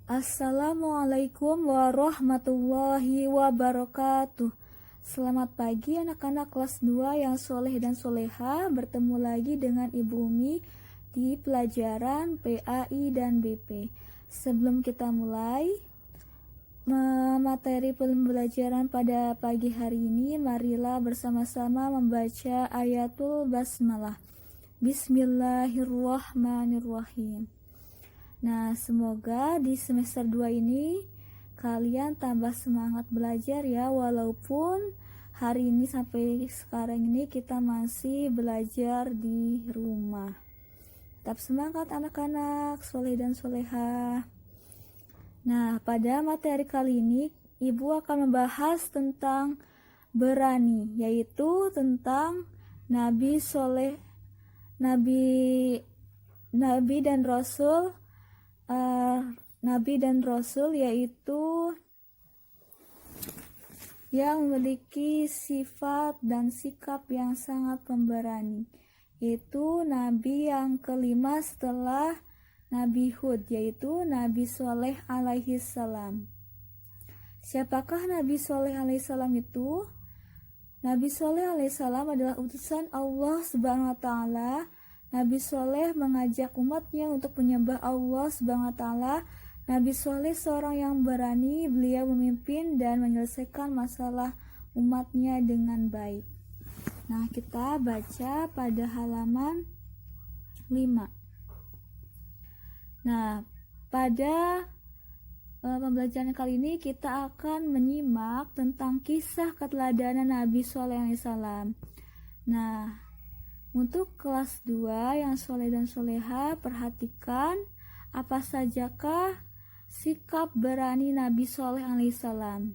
Assalamualaikum warahmatullahi wabarakatuh. Selamat pagi anak-anak kelas 2 yang soleh dan soleha. Bertemu lagi dengan Ibu Umi di pelajaran PAI dan BP. Sebelum kita mulai materi pembelajaran pada pagi hari ini, marilah bersama-sama membaca ayatul basmalah. Bismillahirrahmanirrahim. Nah, semoga di semester 2 ini kalian tambah semangat belajar ya, walaupun hari ini sampai sekarang ini kita masih belajar di rumah. Tetap semangat anak-anak soleh dan soleha. Nah, pada materi kali ini Ibu akan membahas tentang berani, yaitu tentang Nabi soleh, Nabi dan Rasul yaitu yang memiliki sifat dan sikap yang sangat pemberani, yaitu Nabi yang kelima setelah Nabi Hud, yaitu Nabi Soleh alaihi salam. Siapakah Nabi Soleh alaihi salam itu? Nabi Soleh alaihi salam adalah utusan Allah subhanahu wa ta'ala. Nabi Soleh mengajak umatnya untuk menyembah Allah subhanahu wa ta'ala. Nabi Soleh seorang yang berani, beliau memimpin dan menyelesaikan masalah umatnya dengan baik. Nah, kita baca pada halaman 5. Nah, pada pembelajaran kali ini kita akan menyimak tentang kisah keteladanan Nabi Soleh alaihissalam. Nah, untuk kelas 2 yang soleh dan soleha, perhatikan apa sajakah sikap berani Nabi Soleh alaihissalam.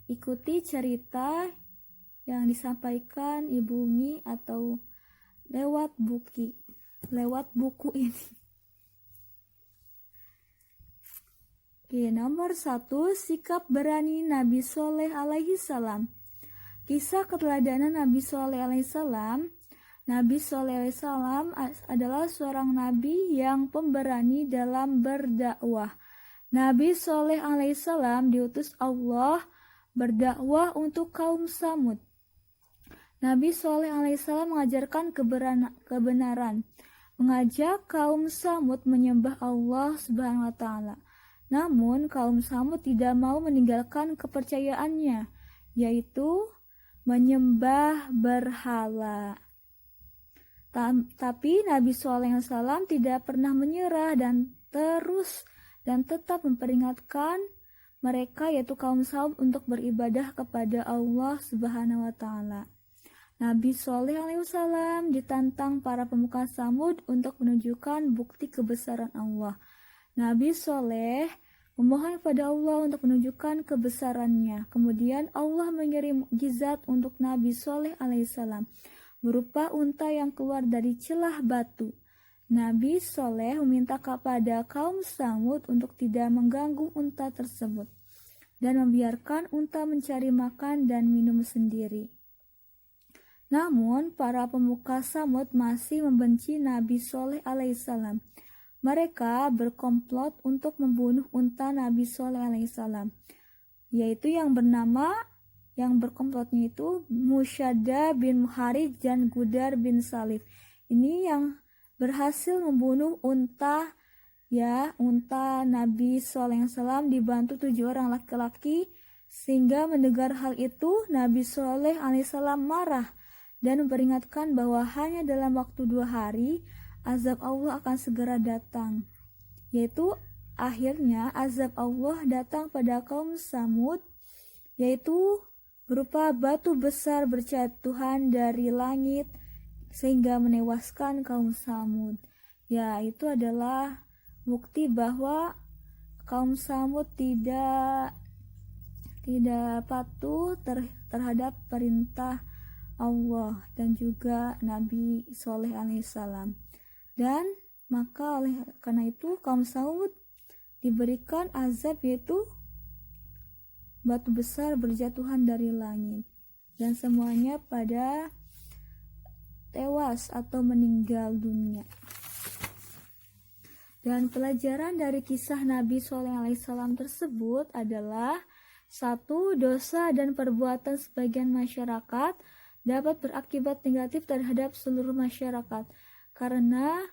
Ikuti cerita yang disampaikan Ibu Umi atau lewat buku ini. Oke, nomor 1, sikap berani Nabi Soleh alaihissalam. Kisah keteladanan Nabi Soleh alaihissalam. Nabi Soleh alaihissalam adalah seorang nabi yang pemberani dalam berdakwah. Nabi Soleh alaihissalam diutus Allah berdakwah untuk kaum Samud. Nabi Soleh alaihissalam mengajarkan kebenaran, mengajak kaum Samud menyembah Allah subhanahu wa ta'ala. Namun kaum Samud tidak mau meninggalkan kepercayaannya, yaitu menyembah berhala. Tapi Nabi SAW tidak pernah menyerah dan tetap memperingatkan mereka, yaitu kaum Samud, untuk beribadah kepada Allah Subhanahu wa ta'ala. Nabi SAW ditantang para pemuka Samud untuk menunjukkan bukti kebesaran Allah. Nabi Soleh memohon kepada Allah untuk menunjukkan kebesarannya. Kemudian Allah mengirim mukjizat untuk Nabi Soleh alaihissalam berupa unta yang keluar dari celah batu. Nabi Soleh meminta kepada kaum Samud untuk tidak mengganggu unta tersebut dan membiarkan unta mencari makan dan minum sendiri. Namun para pemuka Samud masih membenci Nabi Soleh alaihissalam. Mereka berkomplot untuk membunuh unta Nabi Soleh alaihissalam, yaitu yang berkomplotnya itu Musyadda bin Muharij dan Gudar bin Salif. Ini yang berhasil membunuh unta Nabi Soleh alaihissalam dibantu 7 orang laki-laki. Sehingga mendengar hal itu Nabi Soleh alaihissalam marah dan memperingatkan bahwa hanya dalam waktu 2 hari azab Allah akan segera datang. Yaitu akhirnya azab Allah datang pada kaum Samud, yaitu berupa batu besar berjatuhan dari langit sehingga menewaskan kaum Samud. Ya, itu adalah bukti bahwa kaum Samud tidak patuh terhadap perintah Allah dan juga Nabi Soleh alaihissalam. Dan maka karena itu kaum Samud diberikan azab, yaitu batu besar berjatuhan dari langit, dan semuanya pada tewas atau meninggal dunia. Dan pelajaran dari kisah Nabi Shalih alaihissalam tersebut adalah: 1. Dosa dan perbuatan sebagian masyarakat dapat berakibat negatif terhadap seluruh masyarakat, karena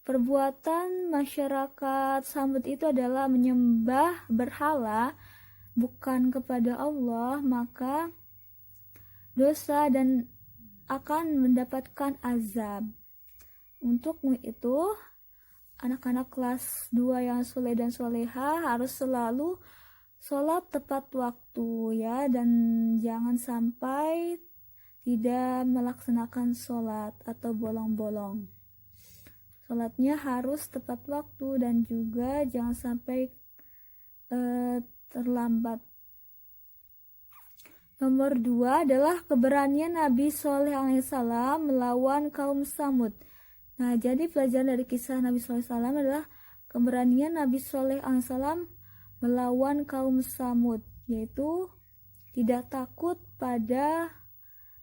perbuatan masyarakat Samud itu adalah menyembah berhala bukan kepada Allah, maka dosa dan akan mendapatkan azab. Untuk itu, anak-anak kelas 2 yang soleh dan soleha harus selalu sholat tepat waktu ya, dan jangan sampai tidak melaksanakan sholat atau bolong-bolong. Sholatnya harus tepat waktu dan juga jangan sampai terlambat. Nomor 2 adalah keberanian Nabi Shalih alaihissalam melawan kaum Samud. Nah, jadi pelajaran dari kisah Nabi Shalih alaihissalam adalah keberanian Nabi Shalih alaihissalam melawan kaum Samud, yaitu tidak takut pada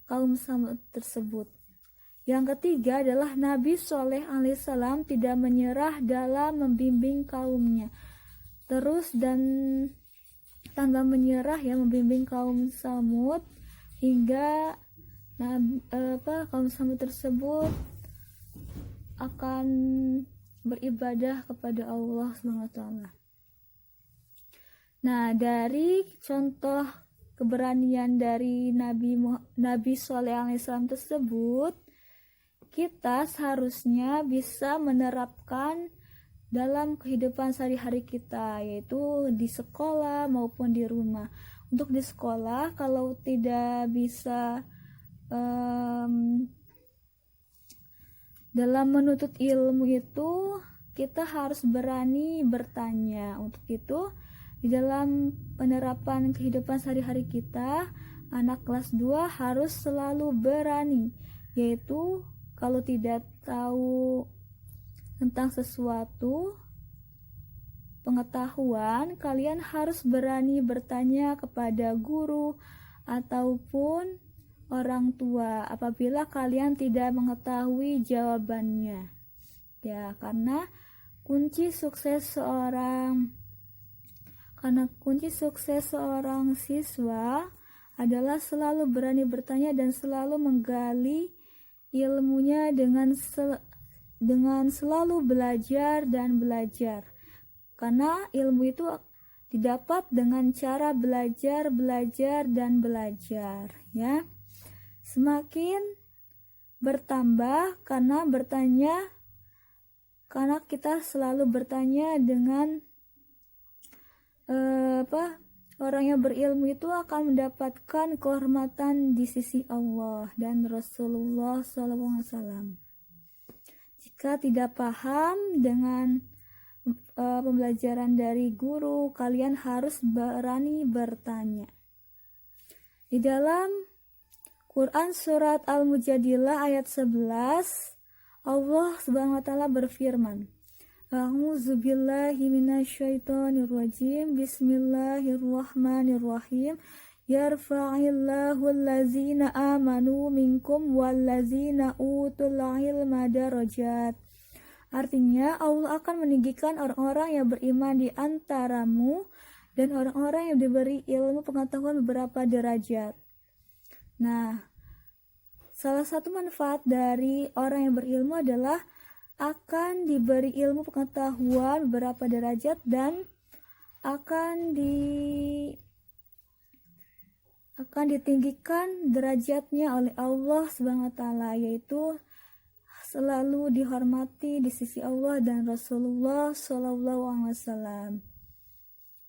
kaum Samud tersebut. Yang ketiga adalah Nabi Shalih alaihissalam tidak menyerah dalam membimbing kaumnya, terus dan tanpa menyerah ya membimbing kaum Samud hingga kaum Samud tersebut akan beribadah kepada Allah SWT. Nah, dari contoh keberanian dari Nabi Shalih alaihissalam tersebut, kita seharusnya bisa menerapkan dalam kehidupan sehari-hari kita, yaitu di sekolah maupun di rumah. Untuk di sekolah, kalau tidak bisa dalam menuntut ilmu itu, kita harus berani bertanya. Untuk itu, di dalam penerapan kehidupan sehari-hari kita, anak kelas 2 harus selalu berani, yaitu kalau tidak tahu tentang sesuatu pengetahuan, kalian harus berani bertanya kepada guru ataupun orang tua apabila kalian tidak mengetahui jawabannya. Ya, karena kunci sukses seorang siswa adalah selalu berani bertanya dan selalu menggali ilmunya dengan selalu belajar dan belajar. Karena ilmu itu didapat dengan cara belajar dan belajar, ya. Semakin bertambah karena kita selalu bertanya dengan orang yang berilmu itu akan mendapatkan kehormatan di sisi Allah dan Rasulullah SAW. Jika tidak paham dengan pembelajaran dari guru, kalian harus berani bertanya. Di dalam Quran surat Al-Mujadilah ayat 11, Allah Subhanahu wa taala berfirman, A'udzubillahi minasyaitonirrajim. Bismillahirrahmanirrahim. Yarfa'illahu allazina amanu minkum wallazina utul ilma darajat. Artinya, Allah akan meninggikan orang-orang yang beriman di antaramu dan orang-orang yang diberi ilmu pengetahuan beberapa derajat. Nah, salah satu manfaat dari orang yang berilmu adalah akan diberi ilmu pengetahuan beberapa derajat dan akan ditinggikan derajatnya oleh Allah Subhanahu wa taala, yaitu selalu dihormati di sisi Allah dan Rasulullah SAW.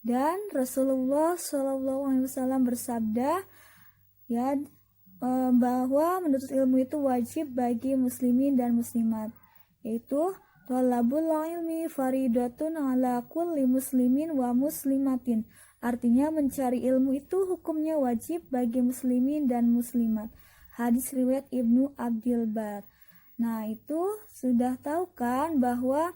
Dan Rasulullah SAW bersabda, ya, bahwa menuntut ilmu itu wajib bagi muslimin dan muslimat, yaitu thalabul ilmi faridatun ala kulli muslimin wa muslimatin. Artinya mencari ilmu itu hukumnya wajib bagi muslimin dan muslimat. Hadis riwayat Ibnu Abdil Bar. Nah, itu sudah tahu kan bahwa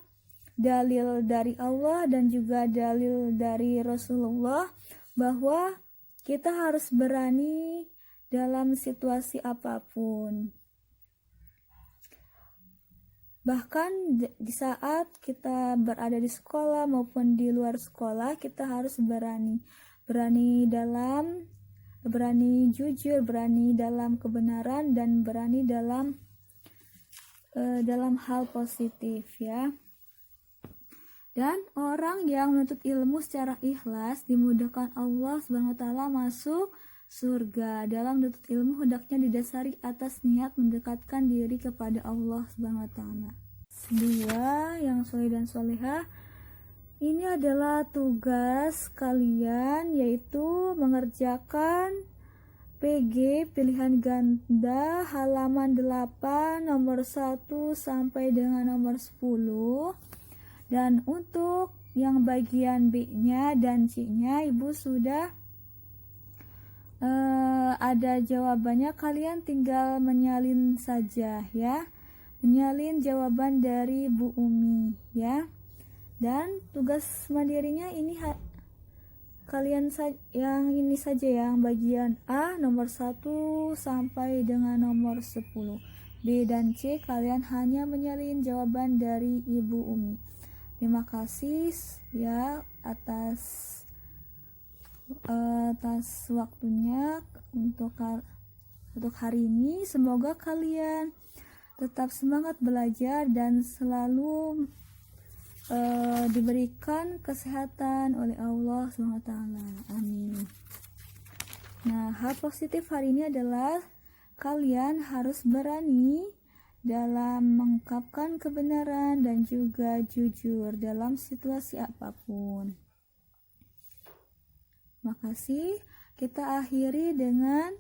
dalil dari Allah dan juga dalil dari Rasulullah bahwa kita harus berani dalam situasi apapun. Bahkan di saat kita berada di sekolah maupun di luar sekolah, kita harus berani jujur, berani dalam kebenaran, dan berani dalam hal positif ya. Dan orang yang menuntut ilmu secara ikhlas dimudahkan Allah SWT masuk surga. Dalam menuntut ilmu hendaknya didasari atas niat mendekatkan diri kepada Allah SWT. Kedua, yang soleh dan solehah, ini adalah tugas kalian, yaitu mengerjakan PG pilihan ganda halaman 8 nomor 1 sampai dengan nomor 10. Dan untuk yang bagian B-nya dan C-nya Ibu sudah ada jawabannya, kalian tinggal menyalin saja ya. Menyalin jawaban dari Bu Umi ya. Dan tugas mandirinya ini kalian yang ini saja, yang bagian A nomor 1 sampai dengan nomor 10. B dan C kalian hanya menyalin jawaban dari Ibu Umi. Terima kasih ya atas waktunya untuk hari ini. Semoga kalian tetap semangat belajar dan selalu diberikan kesehatan oleh Allah SWT. Amin. Nah, hal positif hari ini adalah kalian harus berani dalam mengungkapkan kebenaran dan juga jujur dalam situasi apapun. Makasih. Kita akhiri dengan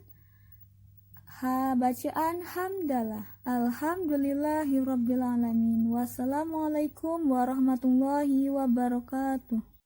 bacaan hamdalah. Alhamdulillahirabbil alamin. Wassalamualaikum warahmatullahi wabarakatuh.